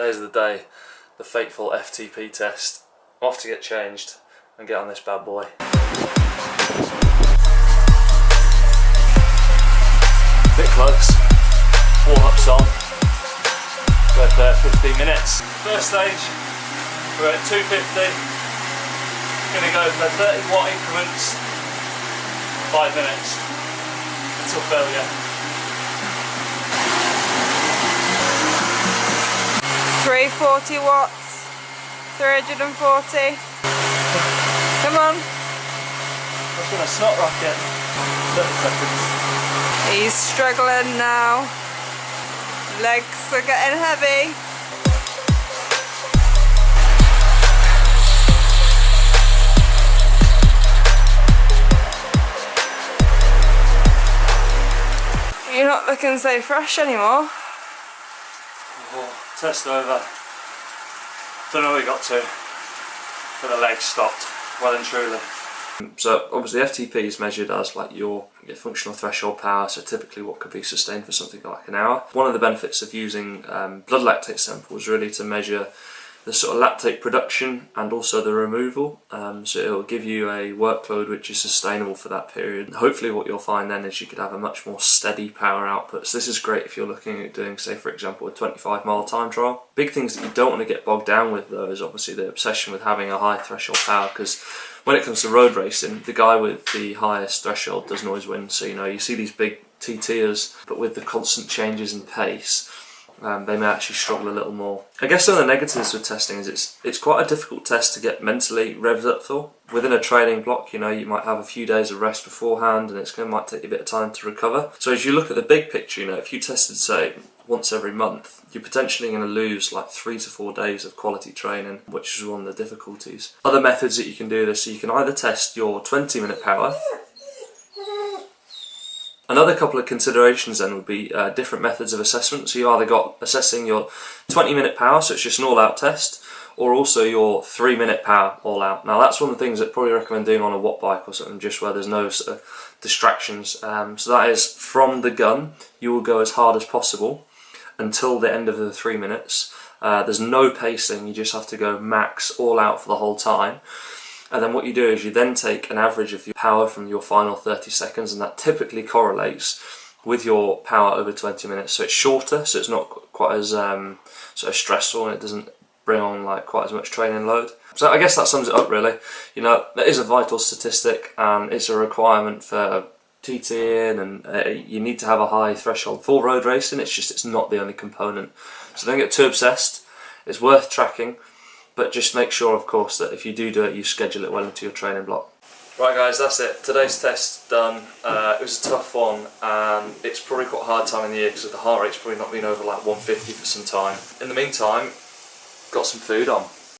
Today's the day, the fateful FTP test. I'm off to get changed and get on this bad boy. Bit close. Warm-up song. Go for 15 minutes. First stage, we're at 250. Gonna go for 30 watt increments, 5 minutes until failure. 340 watts, 340. Come on. That's gonna snot rocket. 30 seconds. He's struggling now. Legs are getting heavy. You're not looking so fresh anymore. Oh, test over. Don't know where we got to, but the legs stopped, well and truly. So obviously FTP is measured as like your functional threshold power, so typically what could be sustained for something like an hour. One of the benefits of using blood lactate samples is really to measure the sort of lactate production and also the removal, so it will give you a workload which is sustainable for that period. And hopefully what you'll find then is you could have a much more steady power output. So this is great if you're looking at doing, say for example, a 25-mile time trial. Big things that you don't want to get bogged down with though is obviously the obsession with having a high threshold power, because when it comes to road racing, the guy with the highest threshold doesn't always win. So you know, you see these big TTers, but with the constant changes in pace, they may actually struggle a little more. I guess some of the negatives with testing is it's quite a difficult test to get mentally revved up for. Within a training block, you know, you might have a few days of rest beforehand, and might take you a bit of time to recover. So as you look at the big picture, you know, if you tested say once every month, you're potentially going to lose like 3 to 4 days of quality training, which is one of the difficulties. Other methods that you can do this, so you can either test your 20-minute power. Another couple of considerations then would be different methods of assessment. So you either got assessing your 20-minute power, so it's just an all-out test, or also your 3-minute power all-out. Now that's one of the things I'd probably recommend doing on a watt bike or something, just where there's no sort of distractions. So that is, from the gun, you will go as hard as possible until the end of the 3 minutes. There's no pacing, you just have to go max all out for the whole time. And then what you do is you then take an average of your power from your final 30 seconds, and that typically correlates with your power over 20 minutes. So it's shorter, so it's not quite as sort of stressful, and it doesn't bring on like quite as much training load. So I guess that sums it up really. You know, that is a vital statistic, and it's a requirement for TTing, and you need to have a high threshold for road racing. It's not the only component. So don't get too obsessed. It's worth tracking. But just make sure, of course, that if you do it, you schedule it well into your training block. Right guys, that's it. Today's test done. It was a tough one, and it's probably quite a hard time in the year because the heart rate's probably not been over like 150 for some time. In the meantime, got some food on.